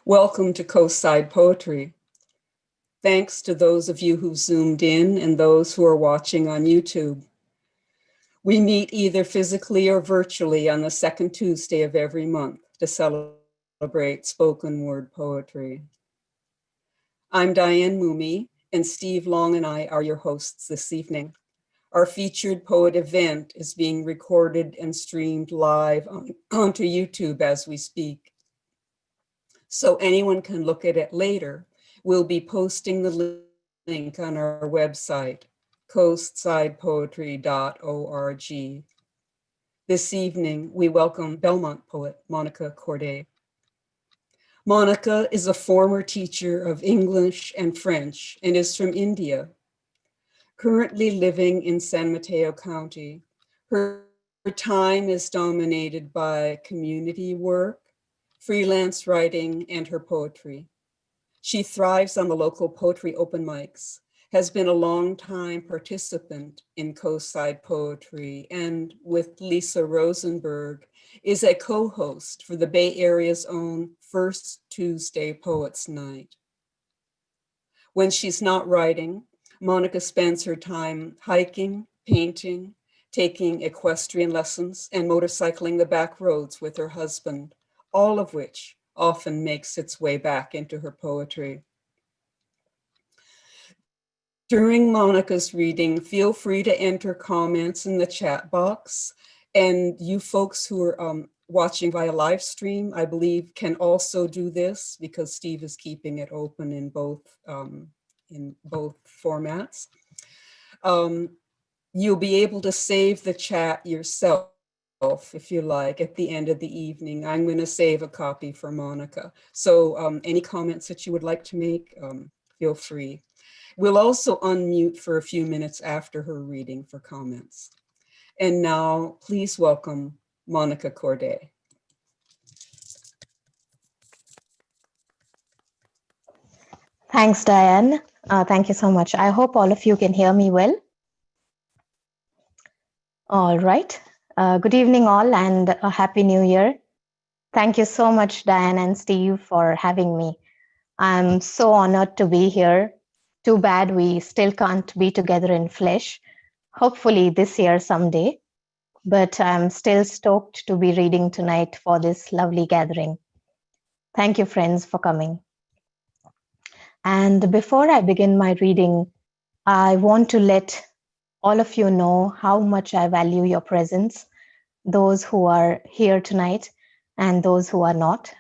Welcome to Coastside Poetry. Thanks to those of you who zoomed in and those who are watching on YouTube. We meet either physically or virtually on the second Tuesday of every month to celebrate spoken word poetry. I'm Diane Mumi, and Steve Long and I are your hosts this evening. Our featured poet event is being recorded and streamed live onto YouTube as we speak, so anyone can look at it later. We'll be posting the link on our website, coastsidepoetry.org. This evening, we welcome Belmont poet Monica Korde. Monica is a former teacher of English and French and is from India. Currently living in San Mateo County, her time is dominated by community work, freelance writing, and her poetry. She thrives on the local poetry open mics, has been a long-time participant in Coastside Poetry, and with Lisa Rosenberg, is a co-host for the Bay Area's own First Tuesday Poets Night. When she's not writing, Monica spends her time hiking, painting, taking equestrian lessons, and motorcycling the back roads with her husband, all of which often makes its way back into her poetry. During Monica's reading, feel free to enter comments in the chat box. And you folks who are watching via live stream, I believe, can also do this because Steve is keeping it open in both formats. You'll be able to save the chat yourself if you like at the end of the evening. I'm going to save a copy for Monica. So any comments that you would like to make, feel free. We'll also unmute for a few minutes after her reading for comments. And now, please welcome Monica Korde. Thanks, Diane. Thank you so much. I hope all of you can hear me well. All right. Good evening, all, and a happy new year. Thank you so much, Diane and Steve, for having me. I'm so honored to be here. Too bad we still can't be together in flesh. Hopefully this year someday. But I'm still stoked to be reading tonight for this lovely gathering. Thank you, friends, for coming. And before I begin my reading, I want to let all of you know how much I value your presence, those who are here tonight and those who are not.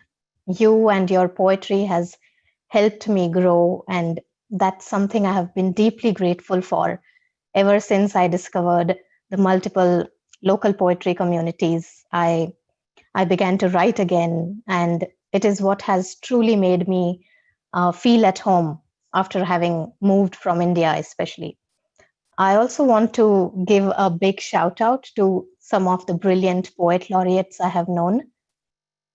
You and your poetry has helped me grow, and that's something I have been deeply grateful for ever since I discovered the multiple local poetry communities. I began to write again, and it is what has truly made me feel at home after having moved from India, especially. I also want to give a big shout out to some of the brilliant poet laureates I have known,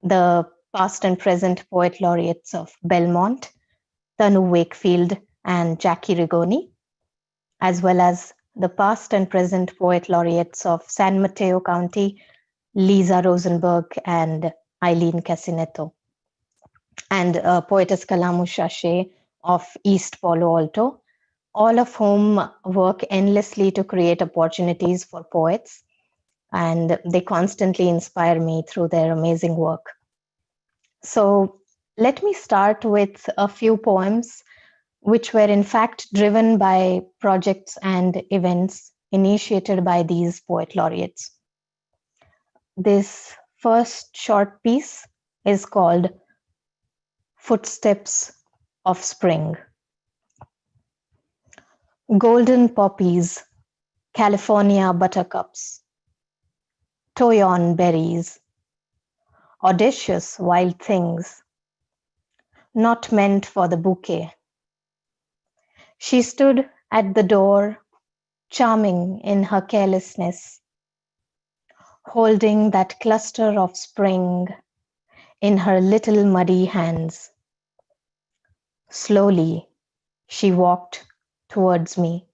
the past and present poet laureates of Belmont, Tanu Wakefield, and Jackie Rigoni, as well as the past and present poet laureates of San Mateo County, Lisa Rosenberg and Eileen Casineto, and poetess Kalamu Shashe of East Palo Alto, all of whom work endlessly to create opportunities for poets, and they constantly inspire me through their amazing work. So let me start with a few poems which were in fact driven by projects and events initiated by these poet laureates. This first short piece is called Footsteps of Spring. Golden poppies, California buttercups, toyon berries, audacious wild things, not meant for the bouquet. She stood at the door, charming in her carelessness, holding that cluster of spring in her little muddy hands. Slowly, she walked towards me.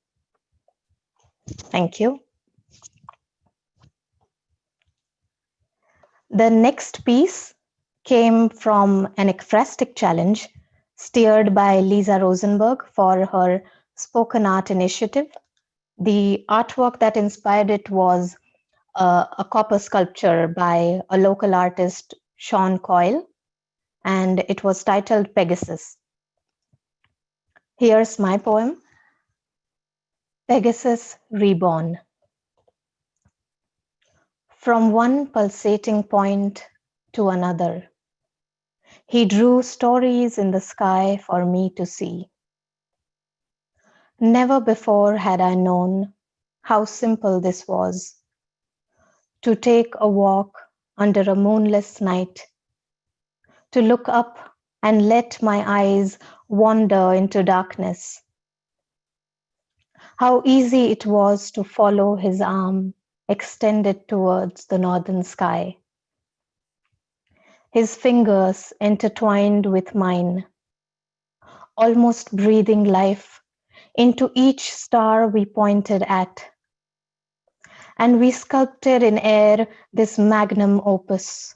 Thank you. The next piece came from an ekphrastic challenge steered by Lisa Rosenberg for her spoken art initiative. The artwork that inspired it was a copper sculpture by a local artist, Sean Coyle, and it was titled Pegasus. Here's my poem, Pegasus Reborn. From one pulsating point to another, he drew stories in the sky for me to see. Never before had I known how simple this was, to take a walk under a moonless night, to look up and let my eyes wander into darkness. How easy it was to follow his arm extended towards the northern sky. His fingers intertwined with mine, almost breathing life into each star we pointed at. And we sculpted in air this magnum opus,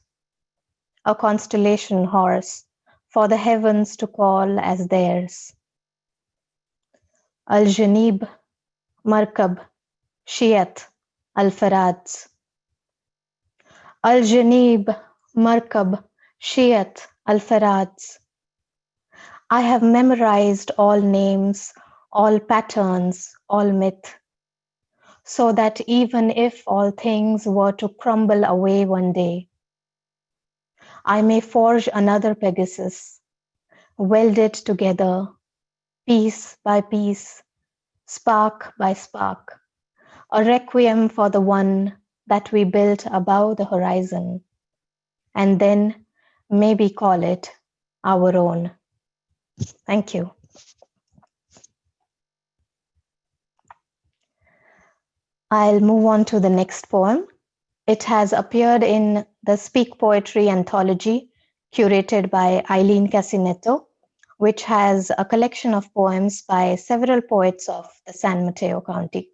a constellation horse for the heavens to call as theirs. Al-Janib, Markab, Shiat, Al-Farad. Al-Janib, Markab, Shiat, Al-Farad. I have memorized all names, all patterns, all myth, so that even if all things were to crumble away one day, I may forge another Pegasus, weld it together, piece by piece, spark by spark, a requiem for the one that we built above the horizon, and then maybe call it our own. Thank you. I'll move on to the next poem. It has appeared in the Speak Poetry anthology, curated by Eileen Casinetto, which has a collection of poems by several poets of the San Mateo County.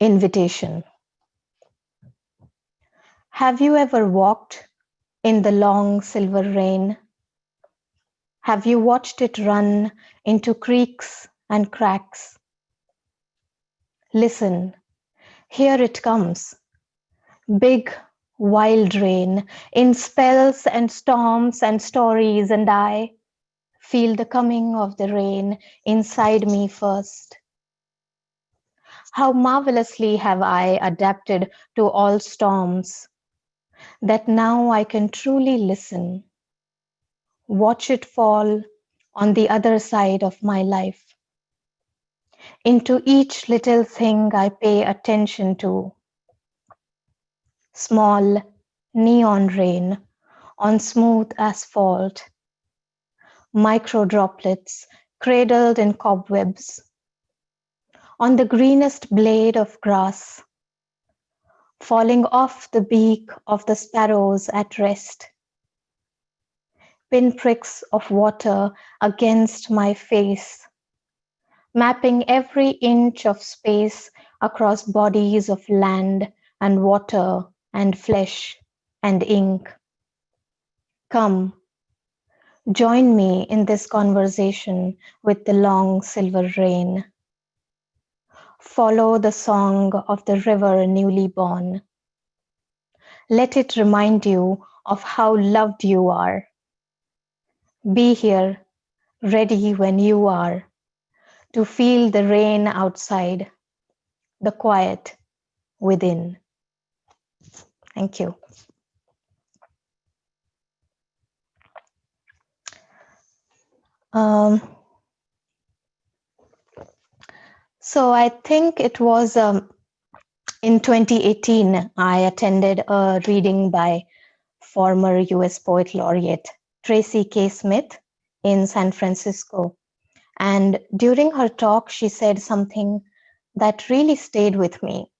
Invitation. Have you ever walked in the long silver rain? Have you watched it run into creeks and cracks? Listen, here it comes. Big, wild rain in spells and storms and stories, and I feel the coming of the rain inside me first. How marvelously have I adapted to all storms, that now I can truly listen, watch it fall on the other side of my life. Into each little thing I pay attention to. Small neon rain on smooth asphalt, micro droplets cradled in cobwebs, on the greenest blade of grass, falling off the beak of the sparrows at rest, pinpricks of water against my face, mapping every inch of space across bodies of land and water and flesh and ink. Come, join me in this conversation with the long silver rain. Follow the song of the river newly born. Let it remind you of how loved you are. Be here, ready when you are, to feel the rain outside, the quiet within. Thank you. So I think it was in 2018, I attended a reading by former US Poet Laureate Tracy K. Smith in San Francisco. And during her talk, she said something that really stayed with me,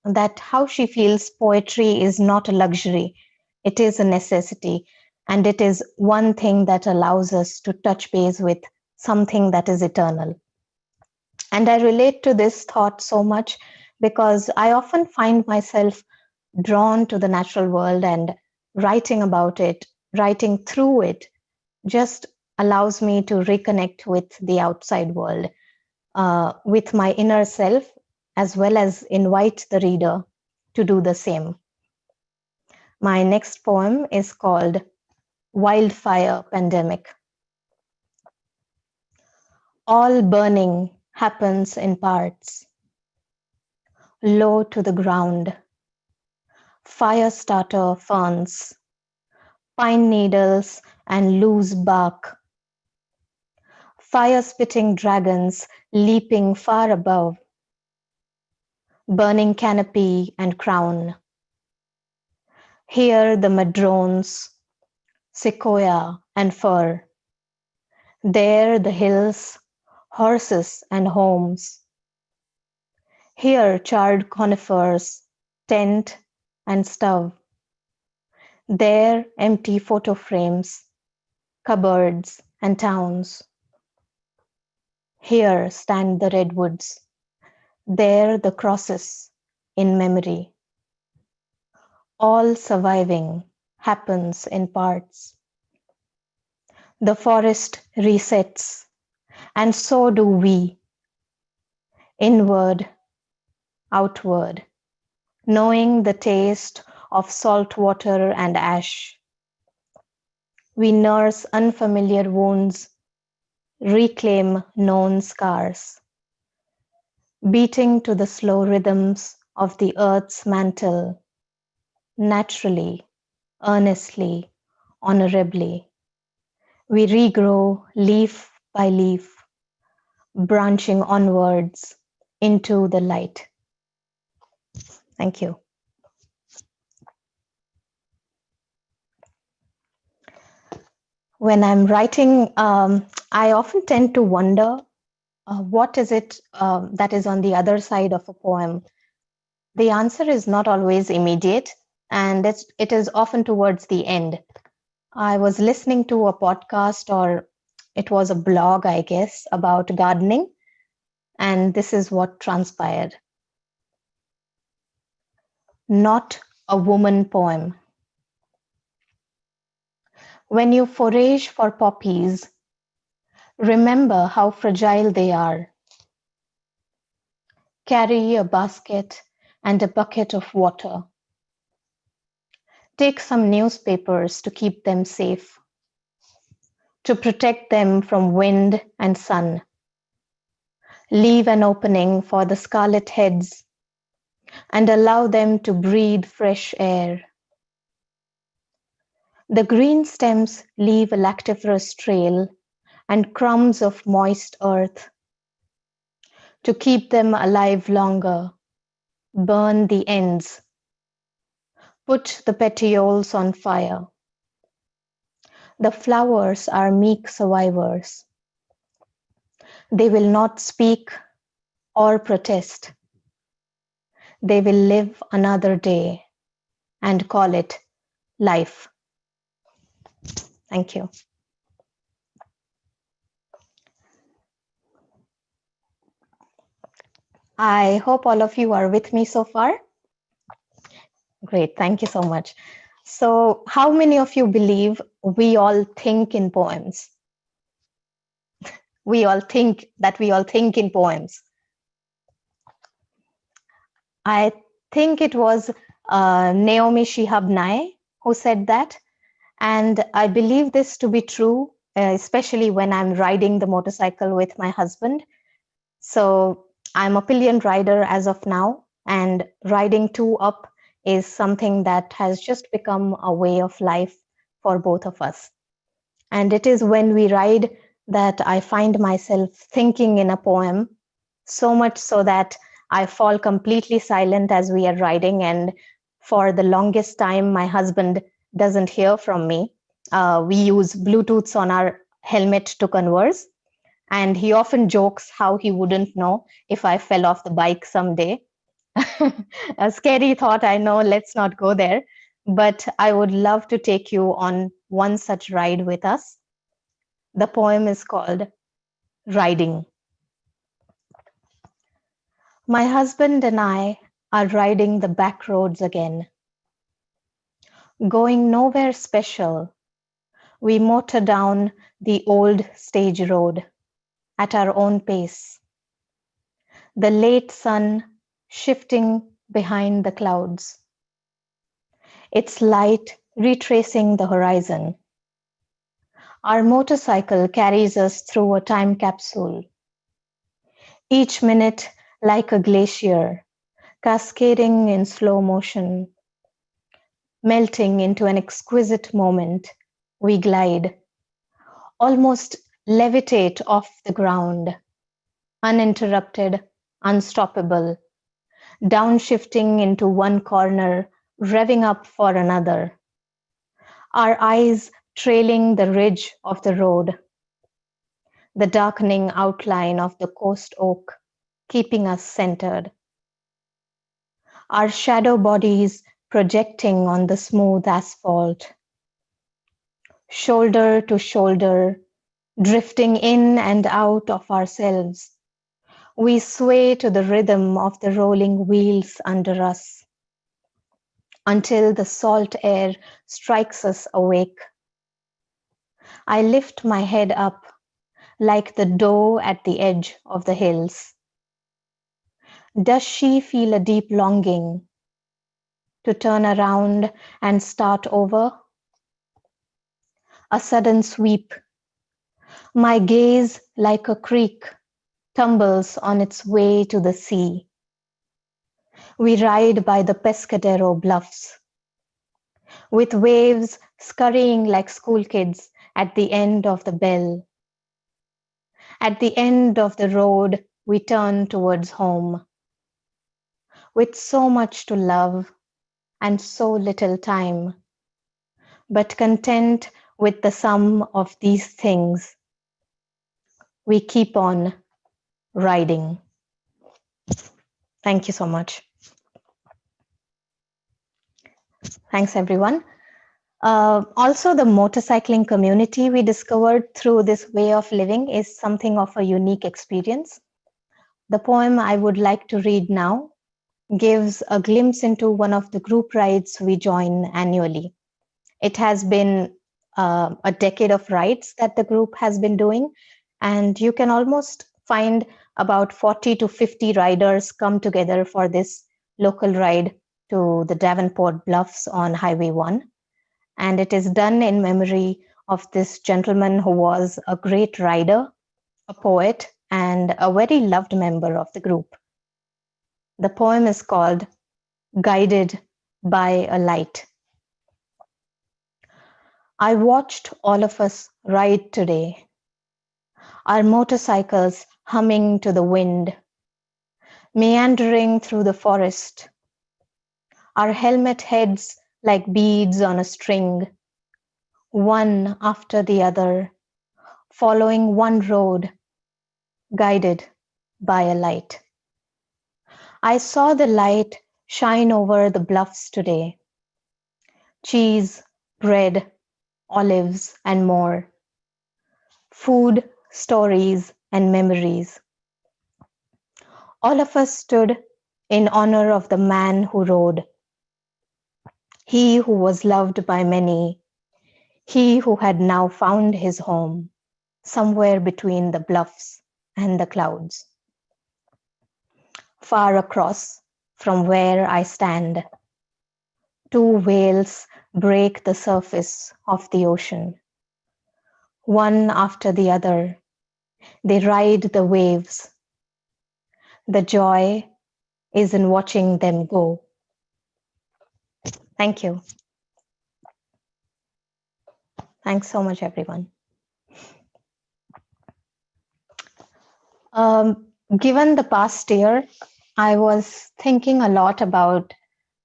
that how she feels poetry is not a luxury, it is a necessity. And it is one thing that allows us to touch base with something that is eternal. And I relate to this thought so much because I often find myself drawn to the natural world and writing about it, writing through it, just allows me to reconnect with the outside world, with my inner self, as well as invite the reader to do the same. My next poem is called Wildfire Pandemic. All burning happens in parts, low to the ground. Fire starter ferns, pine needles, and loose bark. Fire spitting dragons leaping far above. Burning canopy and crown. Here the madrones, sequoia and fir. There the hills, horses and homes. Here charred conifers, tent and stove. There empty photo frames, cupboards and towns. Here stand the redwoods, there the crosses in memory. All surviving happens in parts. The forest resets, and so do we. Inward, outward, knowing the taste of salt water and ash. We nurse unfamiliar wounds, reclaim known scars, beating to the slow rhythms of the earth's mantle, naturally, earnestly, honorably. We regrow leaf by leaf, branching onwards into the light. Thank you. When I'm writing, I often tend to wonder what is it that is on the other side of a poem. The answer is not always immediate, and it is often towards the end. I was listening to a podcast, or it was a blog, I guess, about gardening, and this is what transpired. Not a woman poem. When you forage for poppies, remember how fragile they are. Carry a basket and a bucket of water. Take some newspapers to keep them safe, to protect them from wind and sun. Leave an opening for the scarlet heads and allow them to breathe fresh air. The green stems leave a lactiferous trail and crumbs of moist earth. To keep them alive longer, burn the ends. Put the petioles on fire. The flowers are meek survivors. They will not speak or protest. They will live another day and call it life. Thank you. I hope all of you are with me so far. Great, thank you so much. So, how many of you believe we all think in poems? We all think in poems. I think it was Naomi Shihab Nye who said that. And I believe this to be true, especially when I'm riding the motorcycle with my husband. So I'm a pillion rider as of now, and riding two up is something that has just become a way of life for both of us. And it is when we ride that I find myself thinking in a poem, so much so that I fall completely silent as we are riding. And for the longest time, my husband doesn't hear from me. We use Bluetooths on our helmet to converse. And he often jokes how he wouldn't know if I fell off the bike someday. A scary thought, I know, let's not go there. But I would love to take you on one such ride with us. The poem is called Riding. My husband and I are riding the back roads again. Going nowhere special, we motor down the old stage road at our own pace, the late sun shifting behind the clouds, its light retracing the horizon. Our motorcycle carries us through a time capsule, each minute like a glacier, cascading in slow motion, melting into an exquisite moment. We glide, almost levitate off the ground, uninterrupted, unstoppable, downshifting into one corner, revving up for another, our eyes trailing the ridge of the road, the darkening outline of the coast oak, keeping us centered, our shadow bodies projecting on the smooth asphalt, shoulder to shoulder, drifting in and out of ourselves. We sway to the rhythm of the rolling wheels under us until the salt air strikes us awake. I lift my head up like the doe at the edge of the hills. Does she feel a deep longing to turn around and start over? A sudden sweep. My gaze, like a creek, tumbles on its way to the sea. We ride by the Pescadero bluffs, with waves scurrying like school kids at the end of the bell. At the end of the road, we turn towards home. With so much to love and so little time, but content with the sum of these things, we keep on riding. Thank you so much. Thanks, everyone. Also, the motorcycling community we discovered through this way of living is something of a unique experience. The poem I would like to read now gives a glimpse into one of the group rides we join annually. It has been a decade of rides that the group has been doing, and you can almost find about 40 to 50 riders come together for this local ride to the Davenport Bluffs on Highway 1. And it is done in memory of this gentleman who was a great rider, a poet, and a very loved member of the group. The poem is called Guided by a Light. I watched all of us ride today, our motorcycles humming to the wind, meandering through the forest, our helmet heads like beads on a string, one after the other, following one road, guided by a light. I saw the light shine over the bluffs today. Cheese, bread, olives, and more. Food, stories, and memories. All of us stood in honor of the man who rode. He who was loved by many. He who had now found his home somewhere between the bluffs and the clouds. Far across from where I stand, two whales break the surface of the ocean. One after the other, they ride the waves. The joy is in watching them go. Thank you. Thanks so much, everyone. Given the past year, I was thinking a lot about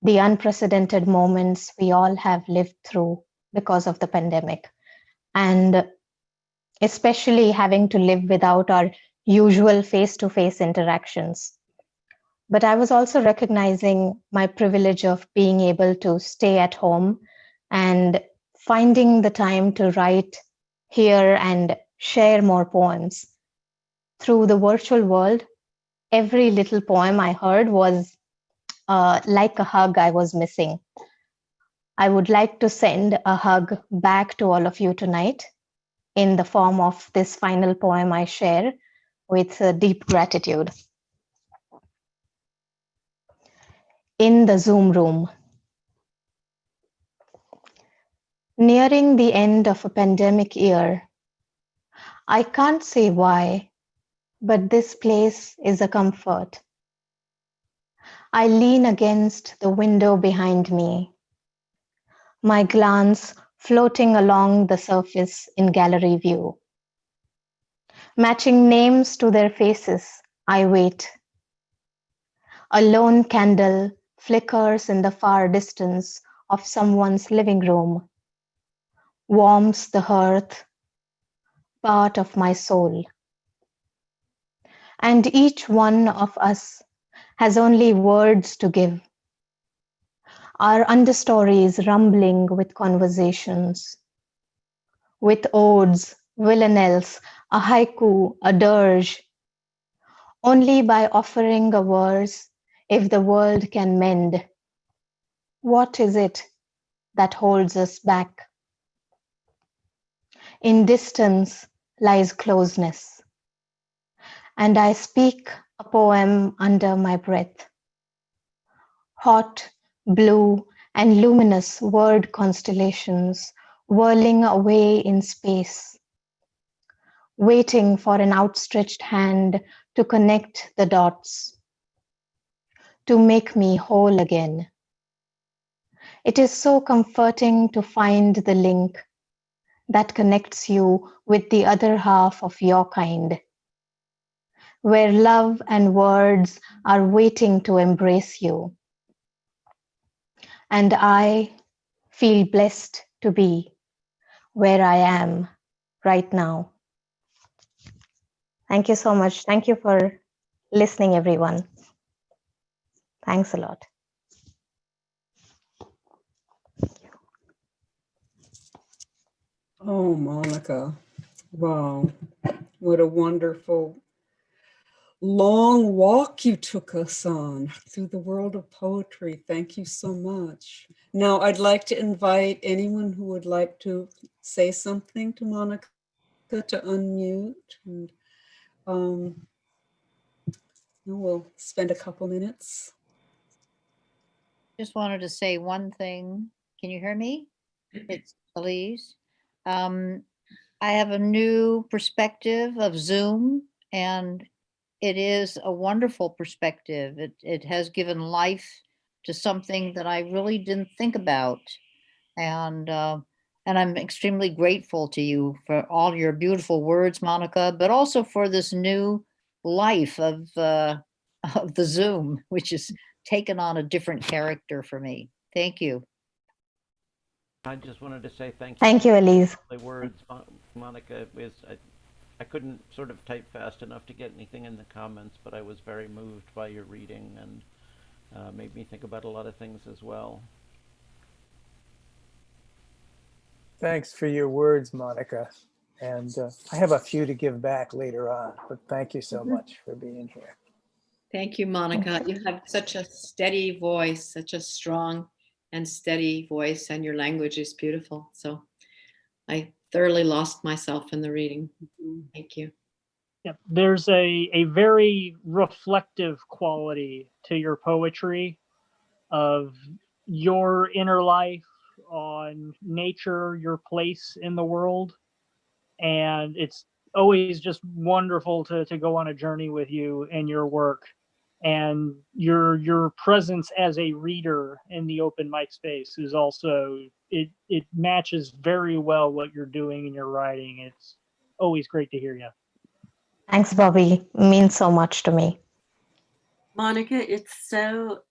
the unprecedented moments we all have lived through because of the pandemic, and especially having to live without our usual face-to-face interactions. But I was also recognizing my privilege of being able to stay at home and finding the time to write here and share more poems. Through the virtual world, every little poem I heard was like a hug I was missing. I would like to send a hug back to all of you tonight in the form of this final poem I share with deep gratitude. In the Zoom room. Nearing the end of a pandemic year, I can't say why, but this place is a comfort. I lean against the window behind me, my glance floating along the surface in gallery view. Matching names to their faces, I wait. A lone candle flickers in the far distance of someone's living room, warms the hearth, part of my soul. And each one of us has only words to give. Our understories rumbling with conversations, with odes, villanelles, a haiku, a dirge, only by offering a verse if the world can mend. What is it that holds us back? In distance lies closeness, and I speak a poem under my breath. Hot, blue, and luminous word constellations whirling away in space, waiting for an outstretched hand to connect the dots, to make me whole again. It is so comforting to find the link that connects you with the other half of your kind, where love and words are waiting to embrace you. And I feel blessed to be where I am right now. Thank you so much. Thank you for listening, everyone. Thanks a lot. Oh, Monica. Wow. What a wonderful long walk you took us on through the world of poetry. Thank you so much. Now, I'd like to invite anyone who would like to say something to Monica to unmute. And we'll spend a couple minutes. Just wanted to say one thing. Can you hear me? It's Elise. I have a new perspective of Zoom, and it is a wonderful perspective. It has given life to something that I really didn't think about, and I'm extremely grateful to you for all your beautiful words, Monica, but also for this new life of of the Zoom, which has taken on a different character for me. Thank you. I just wanted to say thank you. Thank you, Elise. The words, Monica, I couldn't sort of type fast enough to get anything in the comments, but I was very moved by your reading and made me think about a lot of things as well. Thanks for your words, Monica. And I have a few to give back later on, but thank you so much for being here. Thank you, Monica. You have such a steady voice, such a strong and steady voice, and your language is beautiful. So I thoroughly lost myself in the reading. Thank you. Yeah, there's a very reflective quality to your poetry of your inner life, on nature, your place in the world. And it's always just wonderful to go on a journey with you and your work. And your presence as a reader in the open mic space is also, it matches very well what you're doing in your writing. It's always great to hear you. Thanks, Bobby. It means so much to me. Monica, it's so,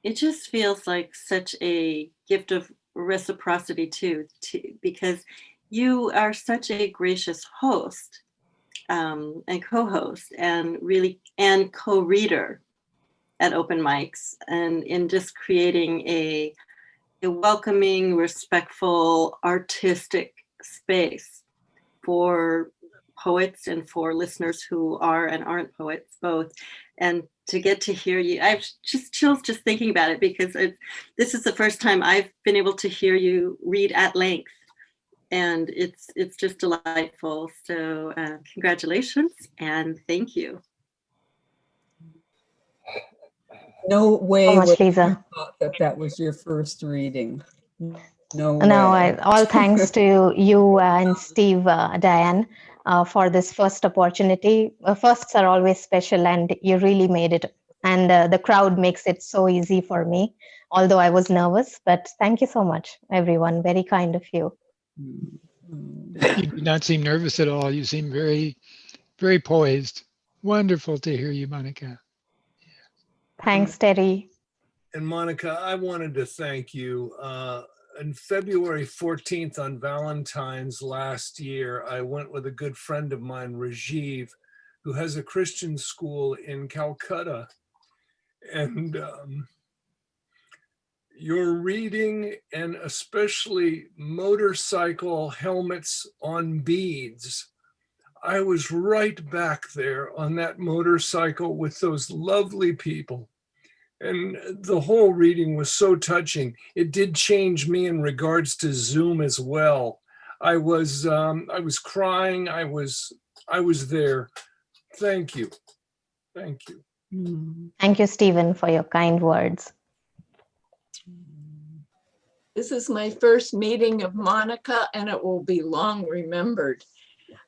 it just feels like such a gift of reciprocity too, because you are such a gracious host and co-host and co-reader at open mics, and in just creating a welcoming, respectful, artistic space for poets and for listeners who are and aren't poets both, and to get to hear you. I've just chills just thinking about it because this is the first time I've been able to hear you read at length, and it's just delightful. So congratulations and thank you. No way So much, would I Lisa. have thought that that was your first reading. No No, way. all thanks to you and Steve, Diane, for this first opportunity. Firsts are always special, and you really made it. And the crowd makes it so easy for me, although I was nervous. But thank you so much, everyone. Very kind of you. You do not seem nervous at all. You seem very, very poised. Wonderful to hear you, Monica. Thanks, Terry. And Monica, I wanted to thank you. On February 14th, on Valentine's last year, I went with a good friend of mine, Rajiv, who has a Christian school in Calcutta. And your reading, and especially motorcycle helmets on beads, I was right back there on that motorcycle with those lovely people. And the whole reading was so touching. It did change me in regards to Zoom as well. I was crying. I was there. Thank you. Thank you. Thank you, Stephen, for your kind words. This is my first meeting of Monica, and it will be long remembered.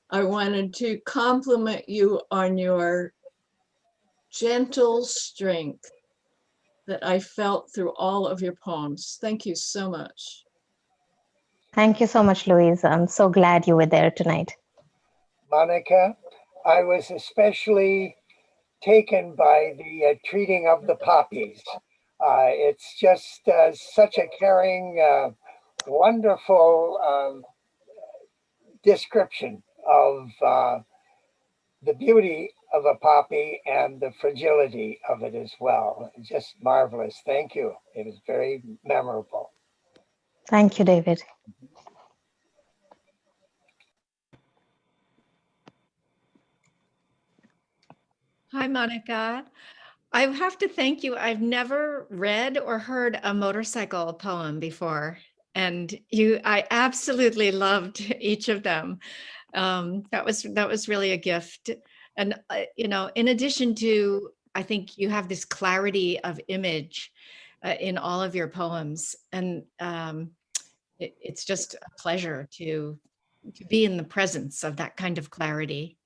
I wanted to compliment you on your gentle strength that I felt through all of your poems. Thank you so much. Thank you so much, Louise. I'm so glad you were there tonight. Monica, I was especially taken by the treating of the poppies. It's just such a caring, wonderful description of the beauty of a poppy and the fragility of it as well. Just marvelous. Thank you. It was very memorable. Thank you, David. Hi, Monica. I have to thank you. I've never read or heard a motorcycle poem before, and I absolutely loved each of them. That was really a gift. And in addition to, I think you have this clarity of image in all of your poems, and it's just a pleasure to be in the presence of that kind of clarity,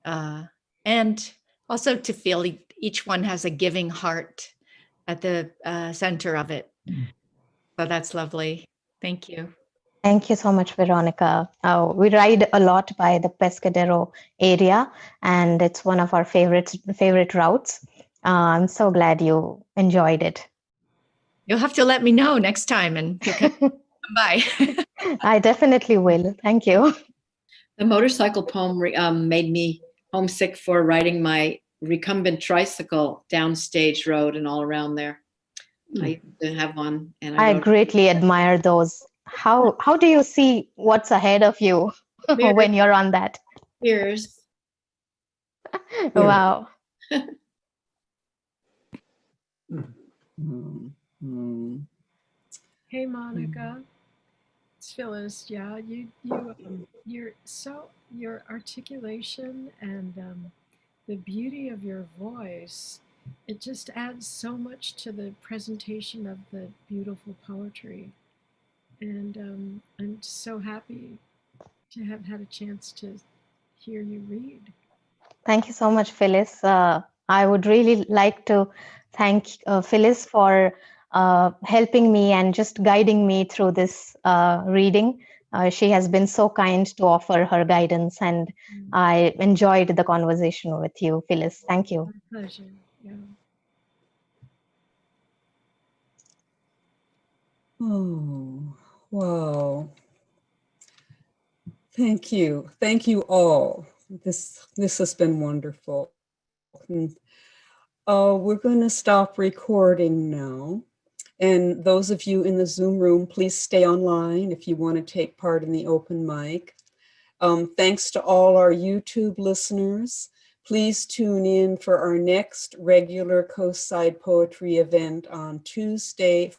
and also to feel each one has a giving heart at the center of it. So that's lovely. Thank you. Thank you so much, Veronica. We ride a lot by the Pescadero area, and it's one of our favorite routes. I'm so glad you enjoyed it. You'll have to let me know next time, and you can come by. I definitely will. Thank you. The motorcycle poem made me homesick for riding my recumbent tricycle down Stage Road and all around there. I used to have one, and I greatly admire those. How do you see what's ahead of you when you're on that? Cheers. Wow. Hey, Monica. It's Phyllis. Yeah, your articulation and the beauty of your voice, it just adds so much to the presentation of the beautiful poetry. And I'm so happy to have had a chance to hear you read. Thank you so much, Phyllis. I would really like to thank Phyllis for helping me and just guiding me through this reading. She has been so kind to offer her guidance, and I enjoyed the conversation with you, Phyllis. Thank you. My pleasure. Yeah. Oh, wow. Thank you. Thank you all. This has been wonderful. We're going to stop recording now. And those of you in the Zoom room, please stay online if you want to take part in the open mic. Thanks to all our YouTube listeners. Please tune in for our next regular Coastside Poetry event on Tuesday,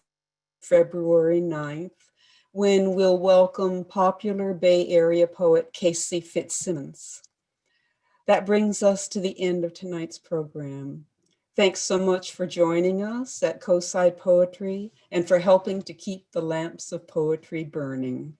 February 9th, when we'll welcome popular Bay Area poet Casey Fitzsimmons. That brings us to the end of tonight's program. Thanks so much for joining us at Coastside Poetry and for helping to keep the lamps of poetry burning.